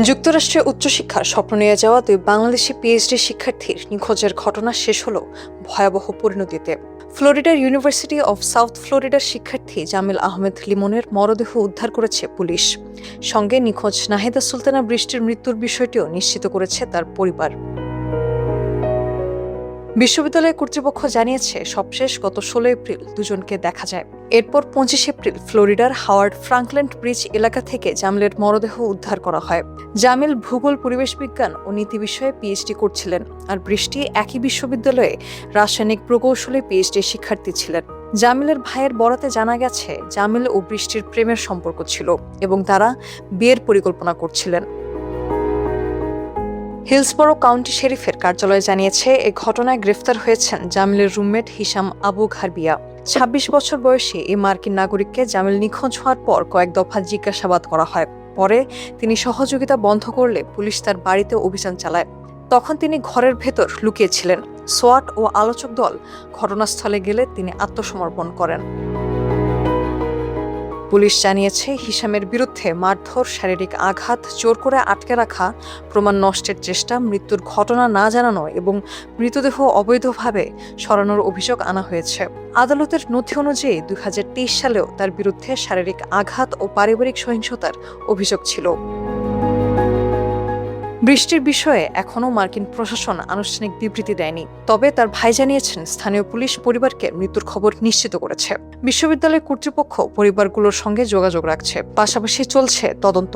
যুক্তরাষ্ট্রে উচ্চশিক্ষার স্বপ্ন নিয়ে যাওয়া দুই বাংলাদেশি পিএইচডি শিক্ষার্থীর নিখোঁজের ঘটনা শেষ হল ভয়াবহ পরিণতিতে। ফ্লোরিডার ইউনিভার্সিটি অব সাউথ ফ্লোরিডার শিক্ষার্থী জামিল আহমেদ লিমনের মরদেহ উদ্ধার করেছে পুলিশ। সঙ্গে নিখোঁজ নাহিদা সুলতানা বৃষ্টির মৃত্যুর বিষয়টিও নিশ্চিত করেছে তার পরিবার। বিশ্ববিদ্যালয় কর্তৃপক্ষ জানিয়েছে, সবশেষ গত 16 এপ্রিল দুজনকে দেখা যায়। এরপর 25 এপ্রিল ফ্লোরিডার হাওয়ার্ড ফ্রাঙ্কল্যান্ড ব্রিজ এলাকা থেকে জামিলের মরদেহ উদ্ধার করা হয়। জামিল ভূগোল, পরিবেশ বিজ্ঞান ও নীতি বিষয়ে পিএইচডি করছিলেন, আর বৃষ্টি একই বিশ্ববিদ্যালয়ে রাসায়নিক প্রকৌশলে পিএইচডি শিক্ষার্থী ছিলেন। জামিলের ভাইয়ের বরাতে জানা গেছে, জামিল ও বৃষ্টির প্রেমের সম্পর্ক ছিল এবং তারা বিয়ের পরিকল্পনা করছিলেন। হিলসবরো কাউন্টি শেরিফের কার্যালয় জানিয়েছে, এই ঘটনায় গ্রেফতার হয়েছেন জামিলের রুমমেট হিশাম আবু ঘারবিয়া। 26 বছর বয়সী এই মার্কিন নাগরিককে জামিল নিখোঁজ হওয়ার পর কয়েক দফা জিজ্ঞাসাবাদ করা হয়। পরে তিনি সহযোগিতা বন্ধ করলে পুলিশ তার বাড়িতে অভিযান চালায়। তখন তিনি ঘরের ভেতর লুকিয়েছিলেন। সোয়াট ও আলোচক দল ঘটনাস্থলে গেলে তিনি আত্মসমর্পণ করেন। পুলিশ জানিয়েছে, হিশামের বিরুদ্ধে মারধর, শারীরিক আঘাত, জোর করে আটকে রাখা, প্রমাণ নষ্টের চেষ্টা, মৃত্যুর ঘটনা না জানানো এবং মৃতদেহ অবৈধভাবে সরানোর অভিযোগ আনা হয়েছে। আদালতের নথি অনুযায়ী 2023 সালেও তার বিরুদ্ধে শারীরিক আঘাত ও পারিবারিক সহিংসতার অভিযোগ ছিল। বৃষ্টির বিষয়ে এখনও মার্কিন প্রশাসন আনুষ্ঠানিক বিবৃতি দেয়নি। তবে তার ভাই জানিয়েছেন, স্থানীয় পুলিশ পরিবারকে মৃত্যুর খবর নিশ্চিত করেছে। বিশ্ববিদ্যালয় কর্তৃপক্ষ পরিবারগুলোর সঙ্গে যোগাযোগ রাখছে, পাশাপাশি চলছে তদন্ত।